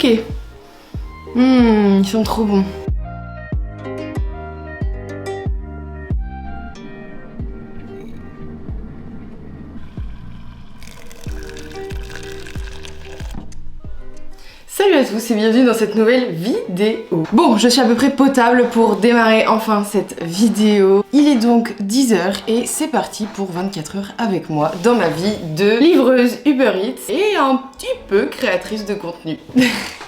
Ok. Ils sont trop bons. Salut à tous et bienvenue dans cette nouvelle vidéo. Bon, je suis à peu près potable pour démarrer enfin cette vidéo. Il est donc 10h et c'est parti pour 24 heures avec moi dans ma vie de livreuse Uber Eats et un petit peu créatrice de contenu.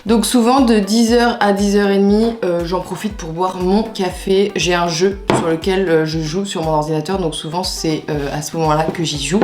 Donc souvent de 10h à 10h30, j'en profite pour boire mon café. J'ai un jeu sur lequel je joue sur mon ordinateur, donc souvent c'est à ce moment-là que j'y joue.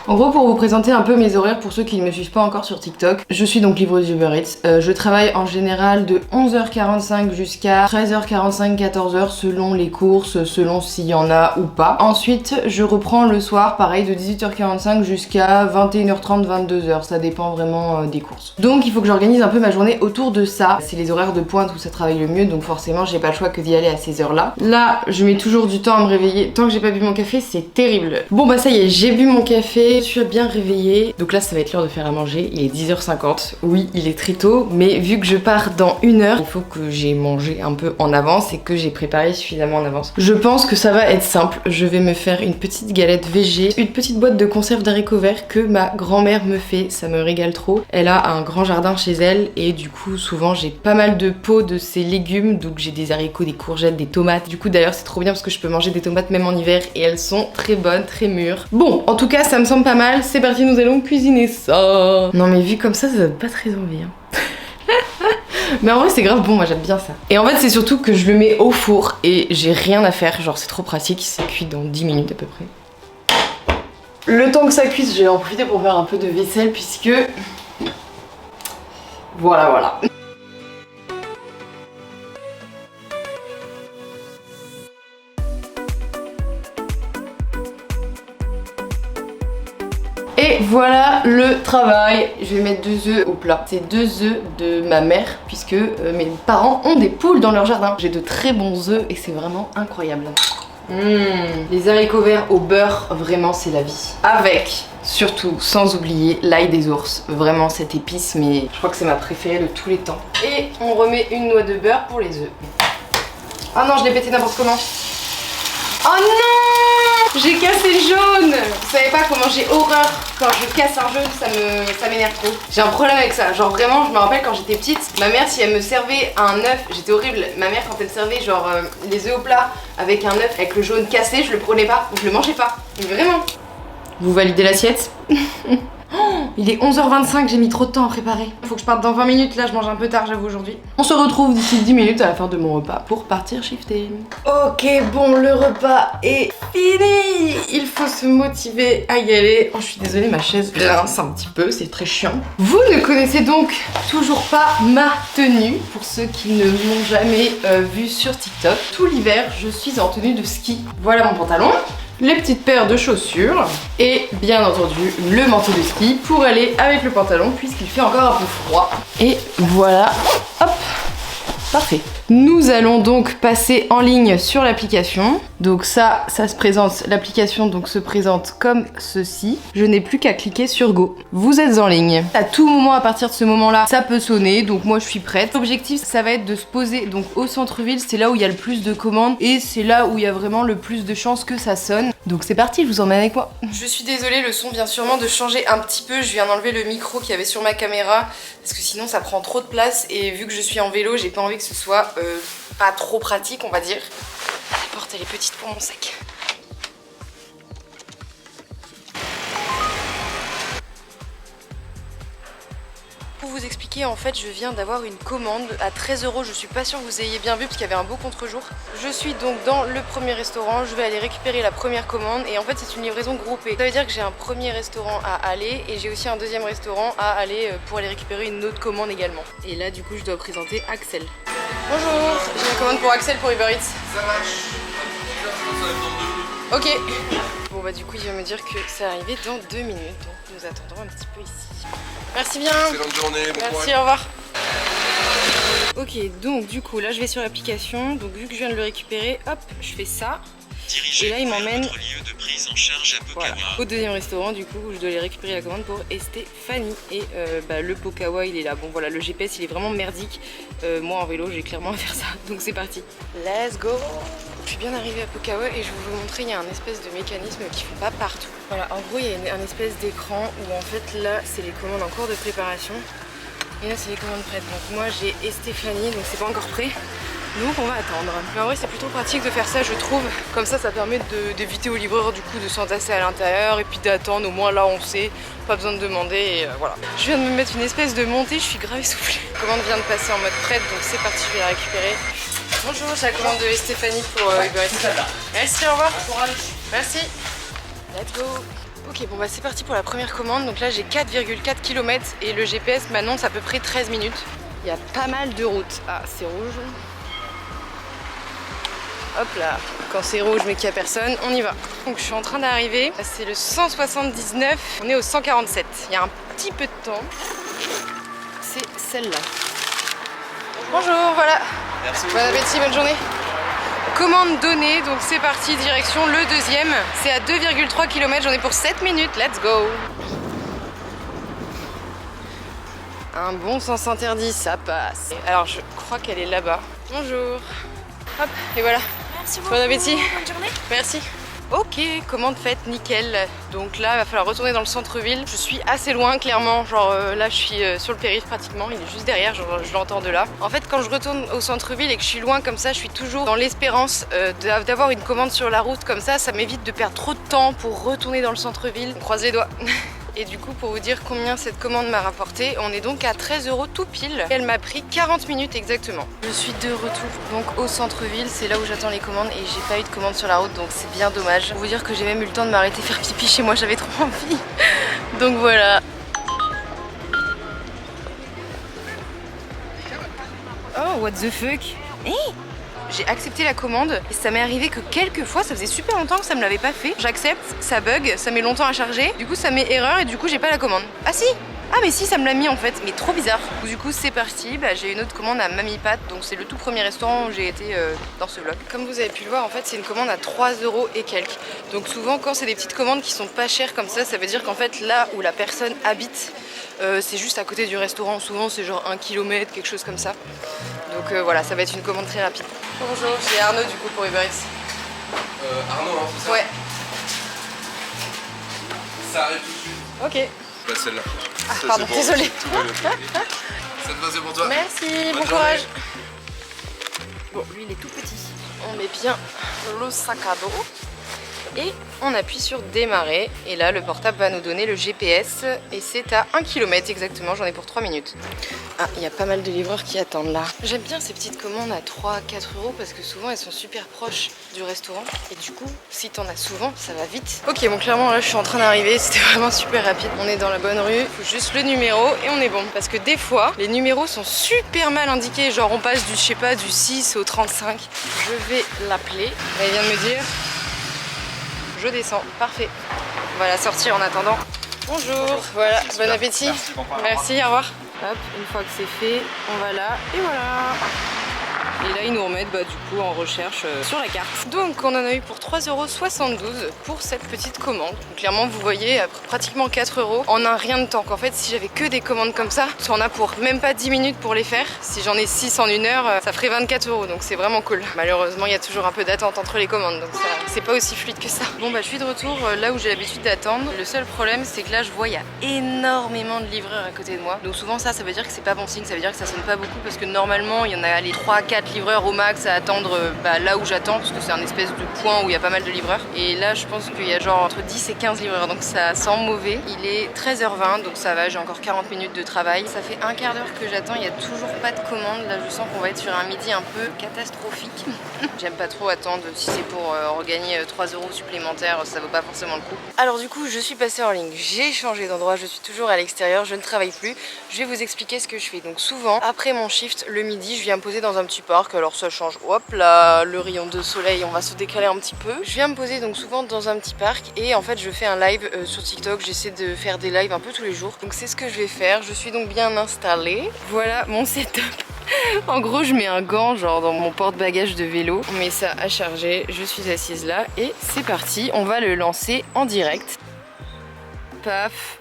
En gros, pour vous présenter un peu mes horaires pour ceux qui ne me suivent pas encore sur TikTok, je suis donc livreuse Uber Eats. Je travaille en général de 11h45 jusqu'à 13h45, 14h selon les courses, selon s'il y en a ou pas. Ensuite, je reprends le soir, pareil, de 18h45 jusqu'à 21h30, 22h. Ça dépend vraiment des courses. Donc, il faut que j'organise un peu ma journée autour de ça. C'est les horaires de pointe où ça travaille le mieux, donc forcément, j'ai pas le choix que d'y aller à ces heures-là. Là, je mets toujours du temps à me réveiller. Tant que j'ai pas bu mon café, c'est terrible. Bon, bah ça y est, j'ai bu mon café. Je suis bien réveillée, donc là ça va être l'heure de faire à manger. Il est 10h50, oui il est très tôt, mais vu que je pars dans 1 heure, il faut que j'ai mangé un peu en avance et que j'ai préparé suffisamment en avance. Je pense que ça va être simple, je vais me faire une petite galette végé, une petite boîte de conserve d'haricots verts que ma grand-mère me fait, ça me régale trop. Elle a un grand jardin chez elle et du coup souvent j'ai pas mal de pots de ses légumes, donc j'ai des haricots, des courgettes, des tomates. Du coup d'ailleurs c'est trop bien parce que je peux manger des tomates même en hiver et elles sont très bonnes, très mûres. Bon, en tout cas ça me semble pas mal, c'est parti, nous allons cuisiner ça. Non mais vu comme ça donne pas très envie hein. Mais en vrai c'est grave bon, moi j'aime bien ça. Et en fait c'est surtout que je le mets au four et j'ai rien à faire, genre c'est trop pratique, c'est cuit dans 10 minutes à peu près. Le temps que ça cuise, je vais en profiter pour faire un peu de vaisselle puisque... Voilà. Et voilà le travail. Je vais mettre 2 œufs au plat. C'est 2 œufs de ma mère puisque mes parents ont des poules dans leur jardin. J'ai de très bons œufs et c'est vraiment incroyable. Les haricots verts au beurre, vraiment c'est la vie. Avec, surtout, sans oublier l'ail des ours. Vraiment cette épice, mais je crois que c'est ma préférée de tous les temps. Et on remet une noix de beurre pour les œufs. Ah non, je l'ai pété n'importe comment. Oh non! J'ai cassé le jaune! Vous savez pas comment j'ai horreur quand je casse un jaune, ça m'énerve trop. J'ai un problème avec ça, genre vraiment je me rappelle quand j'étais petite, ma mère si elle me servait un œuf, j'étais horrible, ma mère quand elle servait genre les œufs au plat avec un œuf avec le jaune cassé, je le prenais pas, je le mangeais pas, mais vraiment. Vous validez l'assiette? Oh, il est 11h25, j'ai mis trop de temps à préparer. Faut que je parte dans 20 minutes, là je mange un peu tard j'avoue aujourd'hui. On se retrouve d'ici 10 minutes à la fin de mon repas pour partir shifter. Ok, bon le repas est fini. Il faut se motiver à y aller. Oh je suis désolée, ma chaise grince un petit peu, c'est très chiant. Vous ne connaissez donc toujours pas ma tenue, pour ceux qui ne m'ont jamais vue sur TikTok. Tout l'hiver, je suis en tenue de ski. Voilà mon pantalon. Les petites paires de chaussures et bien entendu le manteau de ski pour aller avec le pantalon puisqu'il fait encore un peu froid. Et voilà, hop, parfait. Nous allons donc passer en ligne sur l'application. Donc ça se présente, l'application donc se présente comme ceci. Je n'ai plus qu'à cliquer sur Go. Vous êtes en ligne. À tout moment, à partir de ce moment-là, ça peut sonner, donc moi je suis prête. L'objectif, ça va être de se poser donc au centre-ville, c'est là où il y a le plus de commandes et c'est là où il y a vraiment le plus de chances que ça sonne. Donc c'est parti, je vous emmène avec moi. Je suis désolée, le son vient sûrement de changer un petit peu. Je viens d'enlever le micro qu'il y avait sur ma caméra parce que sinon ça prend trop de place et vu que je suis en vélo, j'ai pas envie que ce soit pas trop pratique on va dire. La porte elle est petite pour mon sac. Pour vous expliquer, en fait, je viens d'avoir une commande à 13 €. Je suis pas sûre que vous ayez bien vu parce qu'il y avait un beau contre-jour. Je suis donc dans le premier restaurant. Je vais aller récupérer la première commande et en fait, c'est une livraison groupée. Ça veut dire que j'ai un premier restaurant à aller et j'ai aussi un deuxième restaurant à aller pour aller récupérer une autre commande également. Et là, du coup, je dois présenter Axel. Bonjour, j'ai une commande pour Axel pour Uber Eats. Ça marche. Ok. Bon bah du coup, il vient me dire que c'est arrivé dans 2 minutes. Donc nous attendrons un petit peu ici. Merci bien. Excellente journée, bon courage. Merci, au revoir. Ok, donc du coup là je vais sur l'application, donc vu que je viens de le récupérer, hop, je fais ça. Et là, il m'emmène lieu de prise en charge à Pokawa. voilà, au deuxième restaurant du coup où je dois aller récupérer la commande pour Stéphanie. Et le Pokawa il est là. Bon voilà, le GPS il est vraiment merdique. Moi en vélo j'ai clairement à faire ça. Donc c'est parti. Let's go. Je suis bien arrivée à Pokawa et je vais vous montrer, il y a un espèce de mécanisme qui ne fait pas partout. Voilà, en gros il y a un espèce d'écran où en fait là c'est les commandes en cours de préparation. Et là c'est les commandes prêtes. Donc moi j'ai Stéphanie, donc c'est pas encore prêt. Donc on va attendre. Mais en vrai c'est plutôt pratique de faire ça je trouve. Comme ça permet d'éviter au livreur du coup de s'entasser à l'intérieur et puis d'attendre. Au moins là on sait, pas besoin de demander et voilà. Je viens de me mettre une espèce de montée, je suis grave essoufflée. La commande vient de passer en mode prête donc c'est parti, je vais la récupérer. Bonjour, c'est la commande de Stéphanie pour Uber Eats. Merci, au revoir. Merci. Let's go. Ok, bon bah c'est parti pour la première commande. Donc là j'ai 4,4 km et le GPS m'annonce à peu près 13 minutes. Il y a pas mal de routes. Ah, c'est rouge. Hop là, quand c'est rouge mais qu'il n'y a personne, on y va. Donc je suis en train d'arriver, c'est le 179, on est au 147. Il y a un petit peu de temps. C'est celle-là. Bonjour, voilà. Merci. Bon appétit, bonne journée. Commande donnée, donc c'est parti, direction le deuxième. C'est à 2,3 km, j'en ai pour 7 minutes, let's go. Un bon sens interdit, ça passe. Alors je crois qu'elle est là-bas. Bonjour. Hop, et voilà. Merci beaucoup. Bon appétit. Bonne journée. Merci. Ok, commande faite, nickel. Donc là, il va falloir retourner dans le centre-ville. Je suis assez loin, clairement. Genre là, je suis sur le périph' pratiquement. Il est juste derrière, genre, je l'entends de là. En fait, quand je retourne au centre-ville et que je suis loin comme ça, je suis toujours dans l'espérance d'avoir une commande sur la route. Comme ça m'évite de perdre trop de temps pour retourner dans le centre-ville. On croise les doigts. Et du coup, pour vous dire combien cette commande m'a rapporté, on est donc à 13 € tout pile. Elle m'a pris 40 minutes exactement. Je suis de retour donc au centre-ville, c'est là où j'attends les commandes et j'ai pas eu de commande sur la route donc c'est bien dommage. Pour vous dire que j'ai même eu le temps de m'arrêter faire pipi chez moi, j'avais trop envie. Donc voilà. Oh, what the fuck? Hey, j'ai accepté la commande et ça m'est arrivé que quelques fois, ça faisait super longtemps que ça me l'avait pas fait. J'accepte, ça bug, ça met longtemps à charger. Du coup ça met erreur et du coup j'ai pas la commande. Ah si! Ah mais si, ça me l'a mis en fait, mais trop bizarre. Du coup c'est parti, j'ai une autre commande à Mamie Pat, donc c'est le tout premier restaurant où j'ai été dans ce vlog. Comme vous avez pu le voir, en fait c'est une commande à 3 € et quelques. Donc souvent quand c'est des petites commandes qui sont pas chères comme ça veut dire qu'en fait là où la personne habite, c'est juste à côté du restaurant. Souvent c'est genre 1 km, quelque chose comme ça. Donc voilà, ça va être une commande très rapide. Bonjour, c'est Arnaud du coup pour Uber Eats. Arnaud, hein, c'est ça? Ouais. Ça arrive tout de suite. Ok. Bah celle-là. Ah Ça, pardon, c'est bon. désolée. Ça te va, c'est pour toi? Merci, Bonne bon courage. journée. Bon, lui il est tout petit. On met bien le sac à dos. Et on appuie sur démarrer. Et là, le portable va nous donner le GPS. Et c'est à 1 km exactement, j'en ai pour 3 minutes. Ah, il y a pas mal de livreurs qui attendent là. J'aime bien ces petites commandes à 3-4 € parce que souvent elles sont super proches du restaurant. Et du coup, si t'en as souvent, ça va vite. Ok, bon clairement là je suis en train d'arriver, c'était vraiment super rapide. On est dans la bonne rue, faut juste le numéro et on est bon. Parce que des fois, les numéros sont super mal indiqués. Genre on passe du, je sais pas, du 6 au 35. Je vais l'appeler. Elle vient de me dire... Je descends, parfait. On va la sortir en attendant. Bonjour, voilà, bon appétit. Merci, au revoir. Hop, une fois que c'est fait, on va là et voilà. Et là ils nous remettent du coup en recherche sur la carte. Donc on en a eu pour 3,72 € pour cette petite commande. Donc, clairement vous voyez pratiquement 4 € en un rien de temps. En fait si j'avais que des commandes comme ça, tu en as pour même pas 10 minutes pour les faire. Si j'en ai 6 en 1 heure, ça ferait 24 €. Donc c'est vraiment cool. Malheureusement il y a toujours un peu d'attente entre les commandes. Donc ça c'est pas aussi fluide que ça. Bon je suis de retour là où j'ai l'habitude d'attendre. Le seul problème c'est que là je vois il y a énormément de livreurs à côté de moi. Donc souvent ça veut dire que c'est pas bon signe. Ça veut dire que ça sonne pas beaucoup parce que normalement il y en a les 3-4 livreurs au max à attendre là où j'attends parce que c'est un espèce de point où il y a pas mal de livreurs et là je pense qu'il y a genre entre 10 et 15 livreurs donc ça sent mauvais. Il est 13h20 donc ça va, j'ai encore 40 minutes de travail. Ça fait un quart d'heure que j'attends, il n'y a toujours pas de commande. Là je sens qu'on va être sur un midi un peu catastrophique. J'aime pas trop attendre, si c'est pour regagner 3 € supplémentaires ça vaut pas forcément le coup. Alors du coup je suis passée en ligne, j'ai changé d'endroit, je suis toujours à l'extérieur, je ne travaille plus. Je vais vous expliquer ce que je fais. Donc souvent après mon shift le midi je viens me poser dans un petit parc. Alors ça change, hop là, le rayon de soleil, on va se décaler un petit peu. Je viens me poser donc souvent dans un petit parc et en fait je fais un live sur TikTok, j'essaie de faire des lives un peu tous les jours. Donc c'est ce que je vais faire, je suis donc bien installée. Voilà mon setup En gros, je mets un gant genre dans mon porte-bagages de vélo. On met ça à charger. Je suis assise là et c'est parti. On va le lancer en direct. Paf.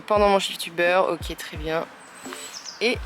Pendant mon shift Uber. Ok, très bien. Et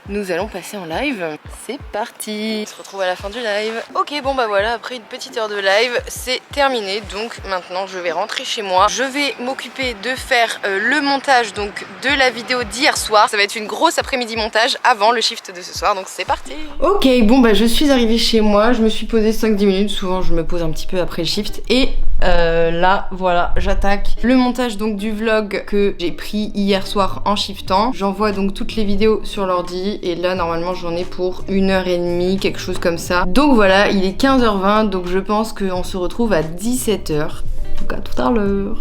nous allons passer en live. C'est parti. On se retrouve à la fin du live. Ok, bon bah voilà, après une petite heure de live, c'est terminé. Donc maintenant, je vais rentrer chez moi. Je vais m'occuper de faire le montage donc de la vidéo d'hier soir. Ça va être une grosse après-midi montage avant le shift de ce soir. Donc c'est parti. Ok, bon bah je suis arrivée chez moi. Je me suis posée 5-10 minutes. Souvent, je me pose un petit peu après le shift. Et là, voilà, j'attaque le montage donc du vlog que j'ai pris hier soir en shiftant. J'envoie donc toutes les vidéos sur l'ordi. Et là normalement j'en ai pour 1h30, quelque chose comme ça. Donc voilà, il est 15h20, donc je pense qu'on se retrouve à 17h. Donc à tout à l'heure.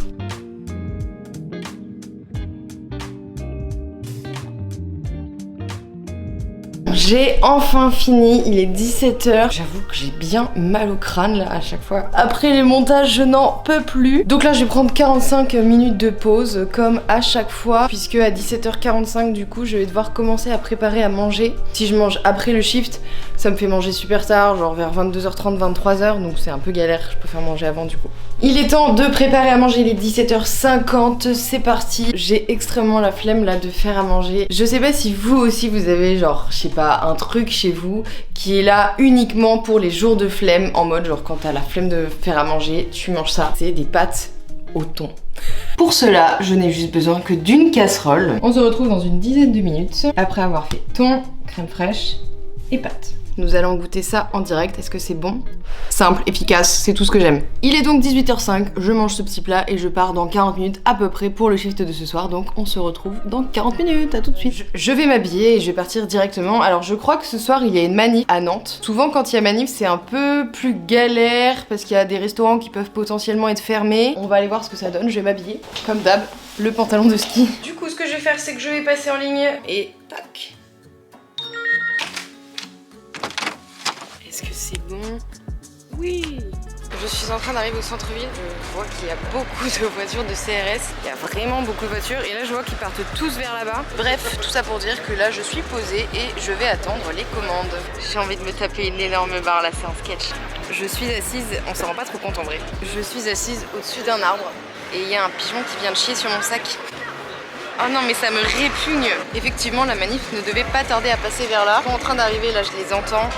J'ai enfin fini, il est 17h. J'avoue que j'ai bien mal au crâne là à chaque fois. Après les montages, je n'en peux plus. Donc là, je vais prendre 45 minutes de pause comme à chaque fois. Puisque à 17h45, du coup, je vais devoir commencer à préparer à manger. Si je mange après le shift, ça me fait manger super tard, genre vers 22h30, 23h. Donc c'est un peu galère, je préfère manger avant du coup. Il est temps de préparer à manger, il est 17h50, c'est parti. J'ai extrêmement la flemme là de faire à manger. Je sais pas si vous aussi vous avez genre, je sais pas, un truc chez vous qui est là uniquement pour les jours de flemme, en mode genre quand t'as la flemme de faire à manger, tu manges ça. C'est des pâtes au thon. Pour cela, je n'ai juste besoin que d'une casserole. On se retrouve dans une dizaine de minutes après avoir fait thon, crème fraîche et pâtes. Nous allons goûter ça en direct. Est-ce que c'est bon? Simple, efficace, c'est tout ce que j'aime. Il est donc 18h05, je mange ce petit plat et je pars dans 40 minutes à peu près pour le shift de ce soir. Donc on se retrouve dans 40 minutes, à tout de suite. Je vais m'habiller et je vais partir directement. Alors je crois que ce soir il y a une manif à Nantes. Souvent quand il y a manif c'est un peu plus galère parce qu'il y a des restaurants qui peuvent potentiellement être fermés. On va aller voir ce que ça donne, je vais m'habiller comme d'hab, le pantalon de ski. Du coup ce que je vais faire c'est que je vais passer en ligne et tac. Est-ce que c'est bon? Oui. Je suis en train d'arriver au centre-ville. Je vois qu'il y a beaucoup de voitures de CRS. Il y a vraiment beaucoup de voitures. Et là, je vois qu'ils partent tous vers là-bas. Bref, tout ça pour dire que là, je suis posée et je vais attendre les commandes. J'ai envie de me taper une énorme barre là, c'est un sketch. Je suis assise, on s'en rend pas trop compte en vrai. Je suis assise au-dessus d'un arbre et il y a un pigeon qui vient de chier sur mon sac. Oh non mais ça me répugne. Effectivement, la manif ne devait pas tarder à passer vers là. Ils sont en train d'arriver, là, je les entends.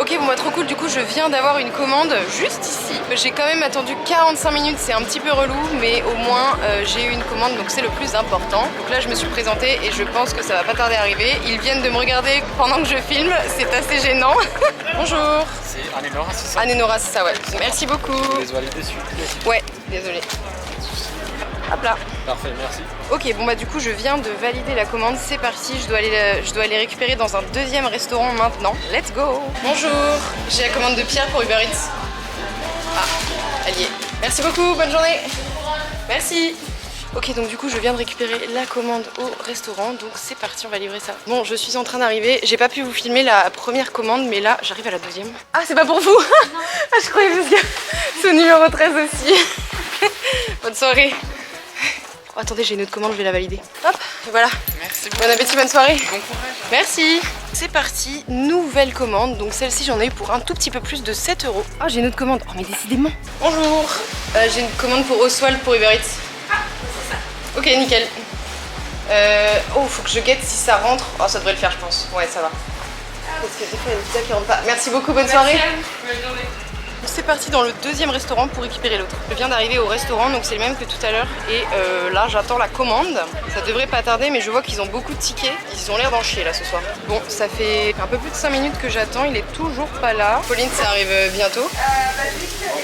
Ok, bon bah trop cool, du coup je viens d'avoir une commande juste ici. J'ai quand même attendu 45 minutes, c'est un petit peu relou, mais au moins j'ai eu une commande, donc c'est le plus important. Donc là je me suis présentée et je pense que ça va pas tarder à arriver. Ils viennent de me regarder pendant que je filme, c'est assez gênant. Bonjour. C'est Anne-Nora, c'est ça? Anne-Nora, c'est ça, ouais. Merci beaucoup. Je les valider dessus. Ouais, désolé. Hop là. Parfait, merci. Ok, bon bah du coup je viens de valider la commande, c'est parti, je dois aller récupérer dans un deuxième restaurant maintenant. Let's go. Bonjour, j'ai la commande de Pierre pour Uber Eats. Ah, elle y est. Merci beaucoup, bonne journée. Merci. Ok, donc du coup je viens de récupérer la commande au restaurant, donc c'est parti, on va livrer ça. Bon, je suis en train d'arriver, j'ai pas pu vous filmer la première commande, mais là j'arrive à la deuxième. Ah, c'est pas pour vous. Ah, je croyais parce que ce numéro 13 aussi. Bonne soirée. Oh, attendez, j'ai une autre commande, je vais la valider. Hop, voilà. Merci beaucoup. Bon appétit, bonne soirée. Bon courage. Merci. C'est parti, nouvelle commande. Donc celle-ci, j'en ai eu pour un tout petit peu plus de 7 €. Oh, j'ai une autre commande. Oh, mais décidément. Bonjour. J'ai une commande pour Oswald pour Uber Eats. Ah, c'est ça. Ok, nickel. Oh, faut que je guette si ça rentre. Oh, ça devrait le faire, je pense. Ouais, ça va. Parce que des fois, il y a des pizzas qui rentrent pas. Merci beaucoup, bonne soirée. Bonne journée. C'est parti dans le deuxième restaurant pour récupérer l'autre. Je viens d'arriver au restaurant, donc c'est le même que tout à l'heure. Et là, j'attends la commande. Ça devrait pas tarder, mais je vois qu'ils ont beaucoup de tickets. Ils ont l'air d'en chier là ce soir. Bon, ça fait un peu plus de 5 minutes que j'attends. Il est toujours pas là. Pauline, ça arrive bientôt.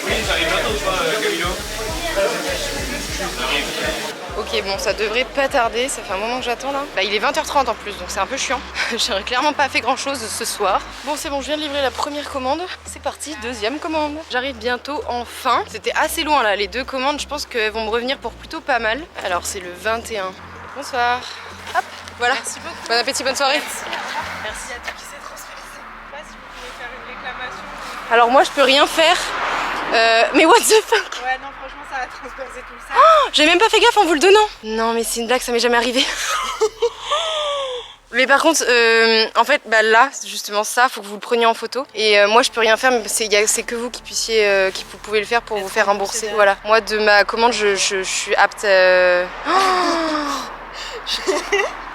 Oui, ça arrive bientôt, toi, Camilo. Ok, bon, ça devrait pas tarder. Ça fait un moment que j'attends là. Bah, il est 20h30 en plus, donc c'est un peu chiant. J'aurais clairement pas fait grand chose ce soir. Bon, c'est bon, je viens de livrer la première commande. C'est parti, deuxième commande. J'arrive bientôt enfin. C'était assez loin là, les deux commandes. Je pense qu'elles vont me revenir pour plutôt pas mal. Alors, c'est le 21. Bonsoir. Hop, voilà. Merci beaucoup. Bon appétit, bonne soirée. Merci à toi qui s'est transféré. Je sais pas si vous pouvez faire une réclamation. Alors, moi, je peux rien faire. Mais what the fuck? Ouais, non, franchement, ça a transpercé tout ça. Oh, j'ai même pas fait gaffe en vous le donnant. Non, mais c'est une blague, ça m'est jamais arrivé. Mais par contre, en fait, bah là, justement ça, faut que vous le preniez en photo. Et moi, je peux rien faire, mais c'est que vous qui puissiez, qui vous pouvez le faire pour vous faire rembourser. Voilà. Moi, de ma commande, je suis apte.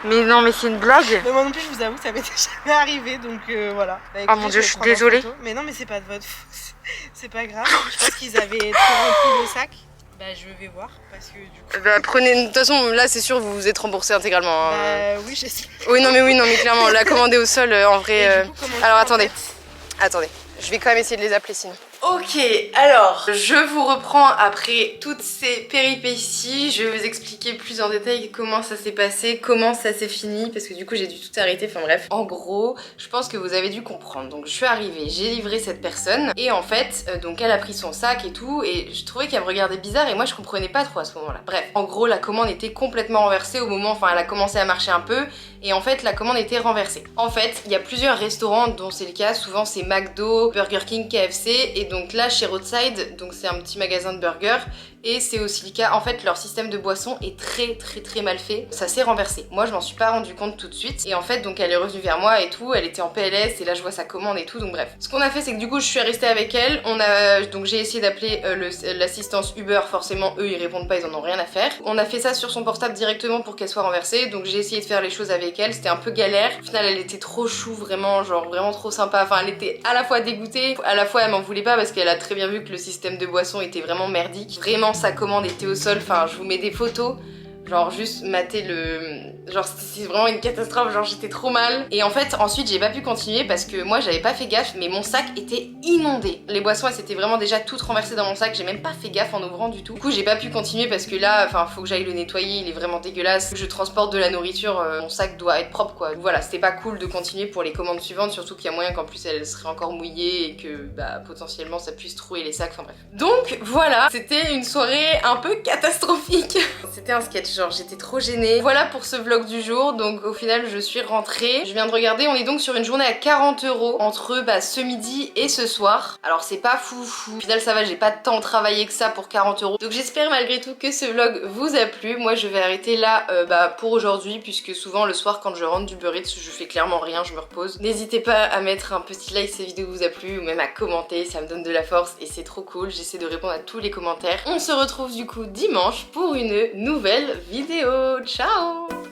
Mais non, mais c'est une blague. Mais moi non plus, je vous avoue, ça m'était jamais arrivé, donc voilà. Bah, écoutez, Oh mon dieu, je suis prendre en désolée. photo. Mais non, mais c'est pas de votre faute. C'est pas grave. Je pense qu'ils avaient trop rempli le sac. Bah, je vais voir parce que du coup. Bah prenez, de toute façon, là, c'est sûr, vous vous êtes remboursé intégralement. Hein. Bah oui, j'espère. Oui, non, mais clairement, la commander au sol, en vrai. Et du coup, comment Alors faire, attendez, en fait attendez, je vais quand même essayer de les appeler sinon. Ok, alors je vous reprends après toutes ces péripéties. Je vais vous expliquer plus en détail comment ça s'est passé, comment ça s'est fini, parce que du coup j'ai dû tout arrêter, enfin bref. En gros, je pense que vous avez dû comprendre. Donc je suis arrivée, j'ai livré cette personne, et en fait, donc elle a pris son sac et tout, et je trouvais qu'elle me regardait bizarre, et moi je comprenais pas trop à ce moment-là. Bref, en gros la commande était complètement renversée au moment, enfin elle a commencé à marcher un peu, et en fait la commande était renversée. En fait, il y a plusieurs restaurants dont c'est le cas, souvent c'est McDo, Burger King, KFC, et donc là chez Roadside, donc c'est un petit magasin de burgers, et c'est aussi le cas, en fait leur système de boisson est très mal fait, ça s'est renversé. Moi je m'en suis pas rendu compte tout de suite, et en fait donc elle est revenue vers moi et tout, elle était en PLS, et là je vois sa commande et tout, donc bref. Ce qu'on a fait c'est que du coup je suis restée avec elle, donc j'ai essayé d'appeler l'assistance Uber, forcément eux ils répondent pas, ils en ont rien à faire. On a fait ça sur son portable directement pour qu'elle soit renversée, donc j'ai essayé de faire les choses avec elle, c'était un peu galère. Au final elle était trop chou, vraiment, genre vraiment trop sympa, enfin elle était à la fois dégoûtée, à la fois elle m'en voulait pas parce qu'elle a très bien vu que le système de boisson était vraiment merdique. Vraiment sa commande était au sol, enfin je vous mets des photos. Genre juste mater le... Genre c'est vraiment une catastrophe, genre j'étais trop mal. Et en fait ensuite j'ai pas pu continuer parce que moi j'avais pas fait gaffe, mais mon sac était inondé. Les boissons elles s'étaient vraiment déjà toutes renversées dans mon sac, j'ai même pas fait gaffe en ouvrant du tout. Du coup j'ai pas pu continuer parce que là, enfin faut que j'aille le nettoyer, il est vraiment dégueulasse. Je transporte de la nourriture, mon sac doit être propre quoi. Donc voilà, c'était pas cool de continuer pour les commandes suivantes, surtout qu'il y a moyen qu'en plus elle serait encore mouillée et que bah potentiellement ça puisse trouer les sacs, enfin bref. Donc voilà, c'était une soirée un peu catastrophique. C'était un sketch. Genre j'étais trop gênée. Voilà pour ce vlog du jour, donc au final je suis rentrée. Je viens de regarder, on est donc sur une journée à 40 € entre ce midi et ce soir. Alors c'est pas fou. Au final ça va, j'ai pas tant travaillé que ça pour 40 €. Donc j'espère malgré tout que ce vlog vous a plu. Moi je vais arrêter là pour aujourd'hui, puisque souvent le soir quand je rentre du Uber Eats je fais clairement rien, je me repose. N'hésitez pas à mettre un petit like si cette vidéo vous a plu, ou même à commenter, ça me donne de la force et c'est trop cool. J'essaie de répondre à tous les commentaires. On se retrouve du coup dimanche pour une nouvelle vidéo. Ciao!